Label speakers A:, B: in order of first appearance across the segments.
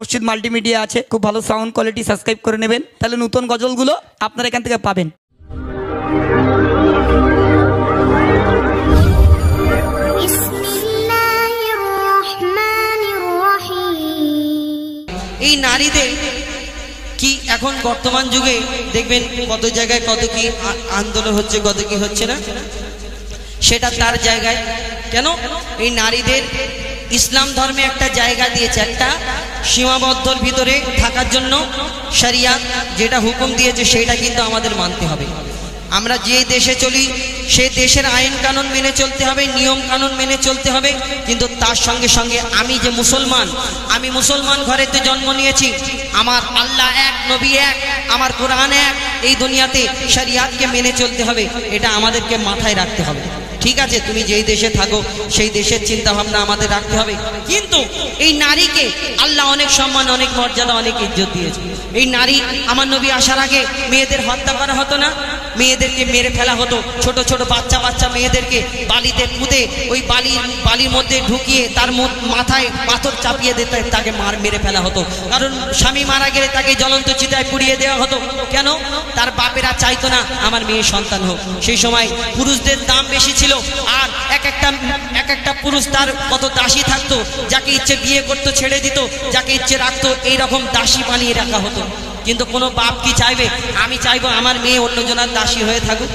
A: মসজিদ মাল্টিমিডিয়া আছে, খুব ভালো সাউন্ড কোয়ালিটি, সাবস্ক্রাইব করে নেবেন, তাহলে নতুন গজলগুলো আপনারা এখান থেকে পাবেন।
B: এই নারীদের কি এখন বর্তমান যুগে দেখবেন কত জায়গায় কত কি আন্দোলন হচ্ছে, কত কি হচ্ছে না, সেটা তার জায়গায়। কেন? এই নারীদের ইসলাম ধর্মে একটা জায়গা দিয়েছে, একটা সীমাবদ্ধর ভিতরে থাকার জন্য শরিয়াত যেটা হুকুম দিয়েছে সেটা কিন্তু আমাদের মানতে হবে। আমরা যে দেশে চলি সে দেশের আইন কানুন মেনে চলতে হবে, নিয়ম কানুন মেনে চলতে হবে, কিন্তু তার সঙ্গে সঙ্গে আমি যে মুসলমান, আমি মুসলমান ঘরেতে জন্ম নিয়েছি, আমার আল্লাহ এক, নবী এক, আমার কোরআন এক, এই দুনিয়াতে শরিয়াতকে মেনে চলতে হবে, এটা আমাদেরকে মাথায় রাখতে হবে। ঠিক আছে, তুমি যেই দেশে থাকো সেই দেশের চিন্তা ভাবনা আমাদের রাখতে হবে, কিন্তু এই নারীকে আল্লাহ অনেক সম্মান, অনেক মর্যাদা, অনেক ইজ্জত দিয়েছে। এই নারী, আমার নবী আসার আগে মেয়েদের হত্যা করা হতো না, মেয়েদেরকে মেরে ফেলা হতো, ছোট ছোট বাচ্চা বাচ্চা মেয়েদেরকে বালিতে পুঁতে ওই বালির মধ্যে ঢুকিয়ে তার মাথায় পাথর চাপিয়ে দিতে তাকে মেরে ফেলা হতো। কারণ স্বামী মারা গেলে তাকে জ্বলন্ত চিতায় পুড়িয়ে দেওয়া হতো। কেন? তার বাপেরা চাইতো না আমার মেয়ে সন্তান হোক। সেই সময় পুরুষদের দাম বেশি ছিল, আর এক একটা পুরুষ তার কত দাসী থাকতো, যাকে ইচ্ছে বিয়ে করতো ছেড়ে দিত, যাকে ইচ্ছে রাখতো, এইরকম দাসী বানিয়ে রাখা হতো। কিন্তু কোনো বাপ কি চাইবে? আমি চাইবো আমার মেয়ে অন্যজনের দাসী হয়ে থাকুক?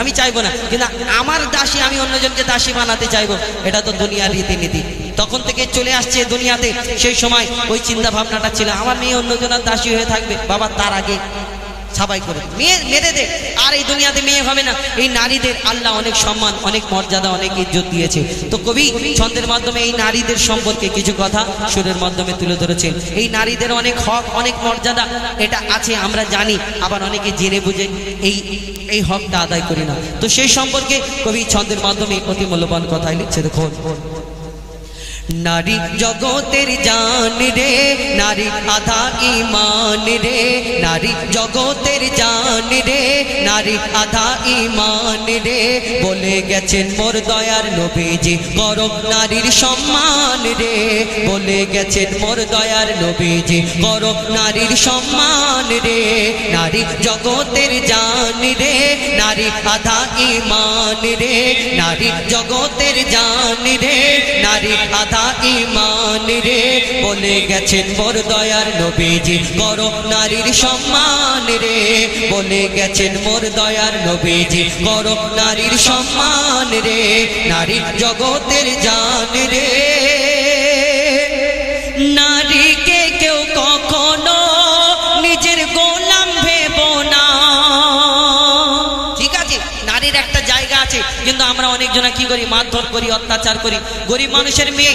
B: আমি চাইবো না, কিন্তু আমার দাসী আমি অন্যজনকে দাসী বানাতে চাইবো, এটা তো দুনিয়ার রীতিনীতি। তখন থেকে চলে আসছে দুনিয়াতে। সেই সময় ওই চিন্তা ভাবনাটা ছিল আমার মেয়ে অন্যজনের দাসী হয়ে থাকবে। বাবা তার আগে সবাই করে মেয়ে মেরে দে, আর এই দুনিয়াতে মেয়ে হবে না। এই নারীদের আল্লাহ অনেক সম্মান, অনেক মর্যাদা, অনেক ইজ্জত দিয়েছে। তো কবি ছন্দের মাধ্যমে এই নারীদের সম্পর্কে কিছু কথা সুরের মাধ্যমে তুলে ধরেছেন। এই নারীদের অনেক হক, অনেক মর্যাদা এটা আছে, আমরা জানি, আবার অনেকে জেনে বুঝে এই হকটা আদায় করি না। তো সেই সম্পর্কে কবি ছন্দের মাধ্যমে অতি মূল্যবান কথাই লিখছে, দেখুন। নারী জগতের জান রে, নারী আধা ঈমান রে, নারী জগতের জান রে, নারী আধা ঈমান রে, বলে গেছেন মোর দয়ার নবীজি করো নারীর সম্মান রে, বলে গেছেন মোর দয়ার নবীজি করো নারীর সম্মান রে। নারী জগতের জান রে, নারী আধা ঈমান রে, নারী জগতের জান রে, নারী আধা ঈমান রে, বলে গেছেন মোর দয়ার নবীজি করো নারীর সম্মান রে, বলে গেছেন মোর দয়ার নবীজি করো নারীর সম্মান রে। নারী জগতের জান রে, নারীকে কেউ কখনো নিজের গোলাম ভেবো না। ঠিক আছে, নারীর একটা জায়গা আছে, কিন্তু আমরা অনেকজনা কি করি? মারধর করি, অত্যাচার করি। গরিব মানুষের মেয়ে,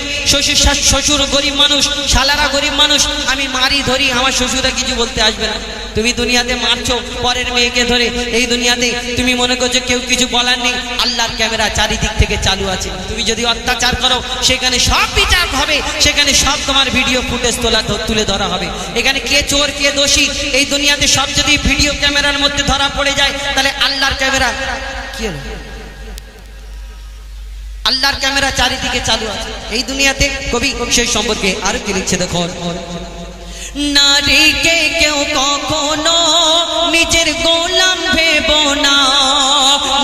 B: শ্বশুর গরিব মানুষ, শালারা গরিব মানুষ, আমি মারি ধরি, আমার শ্বশুরা কিছু বলতে আসবে না। তুমি দুনিয়াতে মারছো পরের মেয়েকে ধরে, এই দুনিয়াতে তুমি মনে করছো কেউ কিছু বলার নেই। আল্লাহর ক্যামেরা চারিদিক থেকে চালু আছে। তুমি যদি অত্যাচার করো সেখানে সব বিচার হবে, সেখানে সব তোমার ভিডিও ফুটেজ তুলে ধরা হবে। এখানে কে চোর কে দোষী এই দুনিয়াতে সব যদি ভিডিও ক্যামেরার মধ্যে ধরা পড়ে যায়, তাহলে আল্লাহর ক্যামেরা কি হলো? আল্লাহর ক্যামেরা চারিদিকে চালু আছে এই দুনিয়াতে। কবি সেই সম্পর্কে আরো কি লিখছে, দেখুন। নারীকে কেউ কখনো নিজের গোলাম ভেবো না,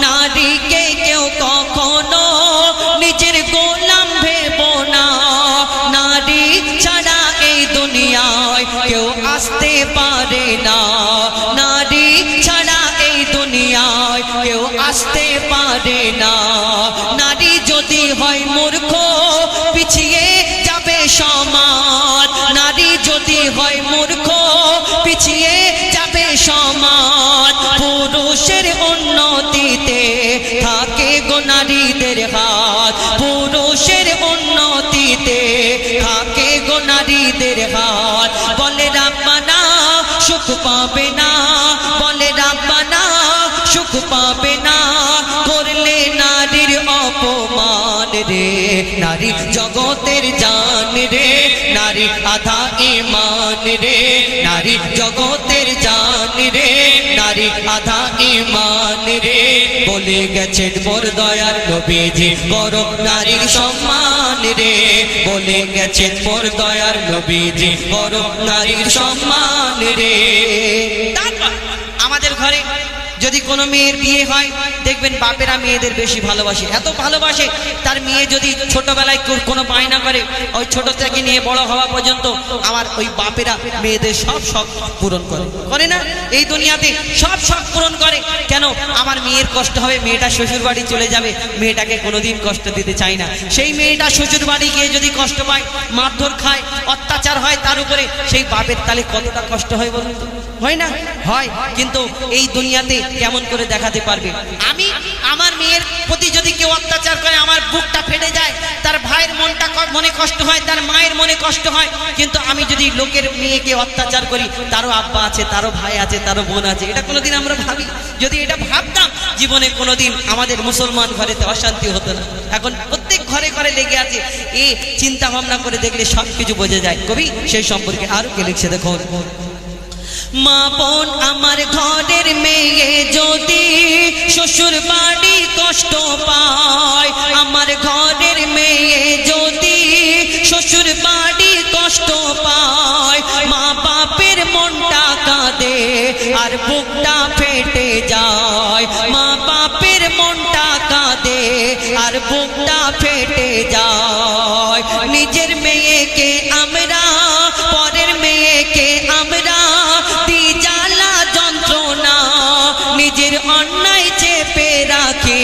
B: নারীকে কেউ কখনো নিজের গোলাম ভেবো না, নারী ছাড়া এই দুনিয়ায় কেউ আসতে পারে না, নারী ছাড়া এই দুনিয়ায় কেউ আসতে পারে না। নারী যদি হয় মূর্খ পিছিয়ে যাবে সমাজ, নারী যদি হয় মূর্খ পিছিয়ে যাবে সমাজ। পুরুষের উন্নতিতে থাকে গো নারীদের হাত, পুরুষের উন্নতিতে থাকে গো নারীদের হাত। বলে রাব্বানা সুখ পাবে না, বলে রাব্বানা সুখ পাবে না, করলে নারীর অপমান রে। নারী জগতের জান রে, নারী আধা ঈমান রে, নারী জগতের জান রে, নারী আধা ঈমান রে, বলে বলে গেছেন মোর দয়ার নবীজি করো নারীর সম্মান রে, বলে গেছেন মোর দয়ার নবীজি করো নারীর সম্মান রে। তারপর আমাদের ঘরে যদি কোনো মেয়ের বিয়ে হয় দেখবেন বাপেরা মেয়েদের বেশি ভালোবাসে, এত ভালোবাসে তার মেয়ে যদি ছোটবেলায় কোনো বায়না করে ওই ছোট থেকে নিয়ে বড় হওয়া পর্যন্ত আমার ওই বাপেরা মেয়েদের সব শখ পূরণ করে না? এই দুনিয়াতে সব শখ পূরণ করে কেন? আমার মেয়ের কষ্ট হবে, মেয়েটা শ্বশুর বাড়ি চলে যাবে, মেয়েটাকে কোনোদিন কষ্ট দিতে চাই না। সেই মেয়েটা শ্বশুর বাড়ি গিয়ে যদি কষ্ট পায়, মারধর খায়, অত্যাচার হয় তার উপরে, সেই বাপের তালে কতটা কষ্ট হয় বলুন তো? হয় না? হয়। কিন্তু এই দুনিয়াতে কেমন করে দেখাতে পারবে? আমি আমার মেয়ের প্রতি যদি কেউ অত্যাচার করে আমার বুকটা ফেটে যায়, তার ভাইয়ের মনে কষ্ট হয়, তার মায়ের মনে কষ্ট হয়। কিন্তু আমি যদি লোকের মেয়েকে অত্যাচার করি, তারও আব্বা আছে, তারও ভাই আছে, তারও বোন আছে, এটা কোনোদিন আমরা ভাবি? যদি এটা ভাবতাম জীবনে কোনোদিন আমাদের মুসলমান ঘরেতে অশান্তি হতো না। এখন প্রত্যেক ঘরে ঘরে লেগে আছে। এই চিন্তা ভাবনা করে দেখলে সব কিছু বোঝা যায়। কবি সেই সম্পর্কে আরো কে লিখছে দেখো। মা বোন আমার ঘরের মেয়ে যদি শ্বশুর বাড়ি কষ্ট পায়, আমার ঘরের মেয়ে যদি শ্বশুর বাড়ি কষ্ট পায়, মা বাপের মনটা কাঁদে আর বুকটা ফেটে যায়, মা বাপের মনটা কাঁদে আর বুকটা ফেটে যায়। নিজের মেয়েকে আমরা, পরের মেয়েকে আমরা দিই জ্বালা যন্ত্রণা, নিজের অন্যায় চেপে রাখে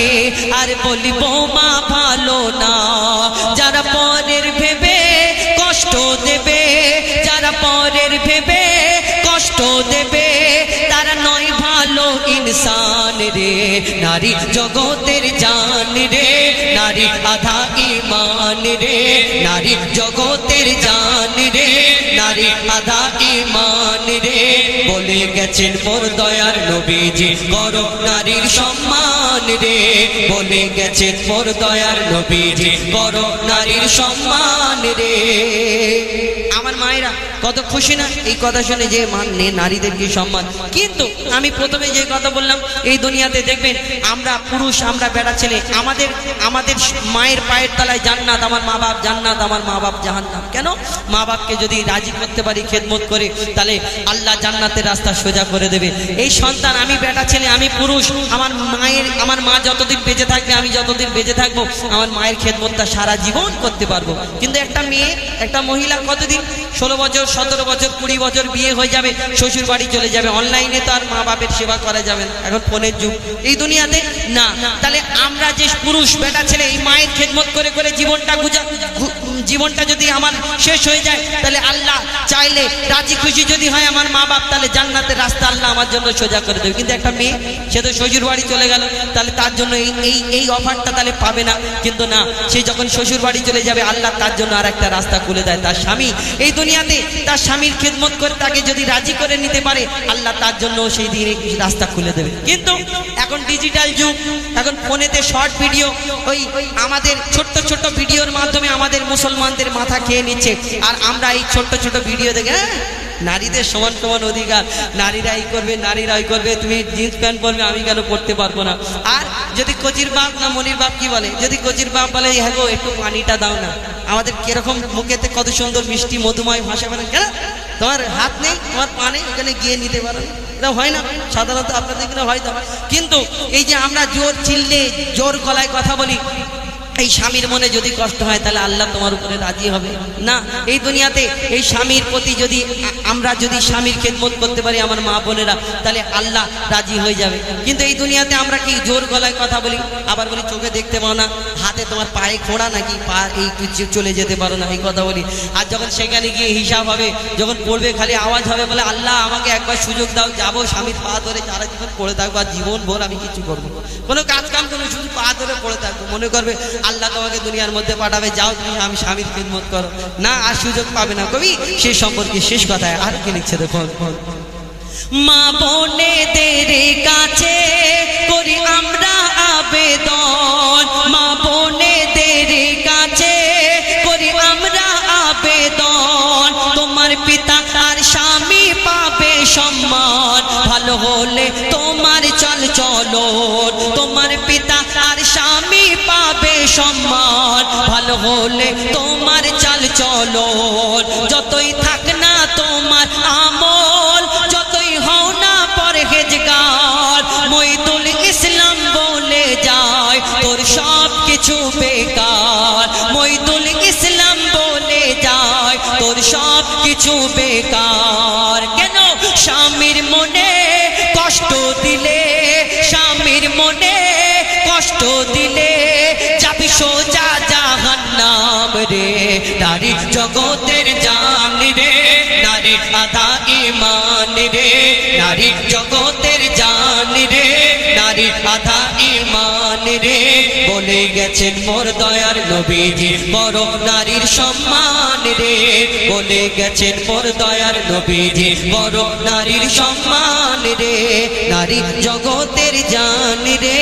B: আর বলি বৌমা ভালো না। যারা পরের ভেবে কষ্ট দেবে, যারা পরের ভেবে কষ্ট দেবে, তারা নয় ভালো ইনসান রে। নারী জগতের জান রে, নারী আধা ঈমান রে, নারী জগতের জান রে, নারী আধা ঈমান রে। বলে গেছেন মোর দয়ার নবীজি করো নারীর সম্মান রে, বলে গেছেন মোর দয়ার নবীজি করো নারীর সম্মান রে। আমার মায়েরা কত খুশি না এই কথা শুনে যে মানে নারীদের কি সম্মান। কিন্তু আমি প্রথমে যে কথা বললাম, এই দুনিয়াতে দেখবেন আমরা পুরুষ, আমরা বেড়া ছেলে, আমাদের মায়ের পায়ের তলায় জান্নাত, আমার মা বাপ জান্নাত, আমার মা বাপ জাহান্নাম। কেন? মা বাপকে যদি রাজি করতে পারি খেদমত করে, তাহলে আল্লাহ জান্নাতের রাস্তা সোজা করে দেবে। এই সন্তান, আমি বেটা ছেলে, আমি পুরুষ, আমার মা যতদিন বেঁচে থাকবে, আমি যতদিন বেঁচে থাকবো, আমার মায়ের খেদমতটা সারা জীবন করতে পারবো। কিন্তু একটা মেয়ে, একটা মহিলা কতদিন 16 বছর 17 বছর 20 বছর বিয়ে হয়ে যাবে, শ্বশুর বাড়ি চলে যাবে। অনলাইনে তো আর মা বাপের সেবা করা যাবে না, এখন ফোনের যুগ এই দুনিয়াতে না। তাহলে আমরা যে পুরুষ বেটা ছেলে এই মায়ের খেদমত করে করে জীবনটা যদি আমার শেষ হয়ে যায়, তাহলে আল্লাহ চাইলে রাজি খুশি যদি হয় আমার মা বাপ, তাহলে জান্নাতের রাস্তা আল্লাহ আমার জন্য সোজা করে দেবে। কিন্তু একটা মেয়ে, সে তো শ্বশুর বাড়ি চলে গেল, তাহলে তার জন্য এই অফারটা তাহলে পাবে না। কিন্তু না, সে যখন শ্বশুর বাড়ি চলে যাবে আল্লাহ তার জন্য আর একটা রাস্তা খুলে দেয়। তার স্বামী এই দুনিয়াতে তার স্বামীর খেদমত করে তাকে যদি রাজি করে নিতে পারে, আল্লাহ তার জন্য সেই দিনে রাস্তা খুলে দেবে। কিন্তু এখন ডিজিটাল যুগ, এখন ফোনেতে শর্ট ভিডিও, ওই আমাদের ছোট্ট ছোট্ট ভিডিওর মাধ্যমে আমাদের মুসলমানদের মাথা খেয়ে নিচ্ছে। আর আমরা এই ছোট্ট ছোট্ট ভিডিও দেখে নারীদের সমান সমান অধিকার, নারীরা এই করবে, নারীরা ওই করবে, তুমি জিন্স প্যান্ট পরবে, আমি কেন পড়তে পারবো না? আর যদি কচির বাপ না মনির বাপ কি বলে, যদি কচির বাপ বলে হ্যাঁ গো একটু পানিটা দাও না, আমাদের কিরকম মুখেতে কত সুন্দর মিষ্টি মধুময় ভাষা বলে, কেন তোমার হাত নেই, তোমার পা নেই, ওখানে গিয়ে নিতে পারো। এটা হয় না সাধারণত, আপনাদের এখানে হয়তো। কিন্তু এই যে আমরা জোর চিল্লে জোর গলায় কথা বলি, এই স্বামীর মনে যদি কষ্ট হয় তাহলে আল্লাহ তোমার উপরে রাজি হবে না। এই দুনিয়াতে এই স্বামীর প্রতি যদি আমরা যদি স্বামীর খেদমত করতে পারি আমার মা বোনেরা, তাহলে আল্লাহ রাজি হয়ে যাবে। কিন্তু এই দুনিয়াতে আমরা কি জোর গলায় কথা বলি, আবার বলি চোখে দেখতে পাও না, হাতে তোমার পায়ে খোঁড়া নাকি, পা এই চলে যেতে পারো না, এই কথা বলি। আর যখন সেখানে গিয়ে হিসাব হবে, যখন পড়বে খালি আওয়াজ হবে বলে আল্লাহ আমাকে একবার সুযোগ দাও, যাবো স্বামীর পা ধরে সারা জীবন পড়ে থাকবো, আর জীবন ভোর আমি কিছু করবো, কোনো কাজ কাম করবো, শুধু পা ধরে পড়ে থাকবো। মনে করবে আল্লাহ তোমাকে দুনিয়ার মধ্যে পাঠাবে, যাও তুমি আমি স্বামীর খেদমত করো না, আর সুযোগ পাবে না। কবি সেই সম্পর্কে শেষ কথায় আর কি লিখছে দেখো। মা বোনেদের কাছে করি আমরা আবেদন, মা বোনেদের কাছে করি আমরা আবেদন, তোমার পিতা আর স্বামী পাবে সম্মান, ভালো হলে তোমার চাল চলন, তোমার পিতা আর স্বামী পাবে সম্মান। ভালো হলে তোমার চাল চলন, যতই থাক না তোমার আমল, যতই হও না পরহেজগার, মইদুল ইসলাম বলে যায় তোর সব কিছু বেকার। মইদুল ইসলাম বলে যায় তোর সব কিছু বেকার। কেন? স্বামীর মনে কষ্ট দিলে, স্বামীর মনে কষ্ট দিলে যাবি সোজা জাহান্নাম রে। নারী জগতের জান রে, নারী আধা ঈমান রে, নারী জগতের জান রে, নারী আধা ঈমান রে। বলে গেছেন মোর দয়ার নবীজি বড় নারীর সম্মান রে। বলে গেছেন মোর দয়ার নবীজি বড় নারীর সম্মান রে। নারী জগতের জান রে।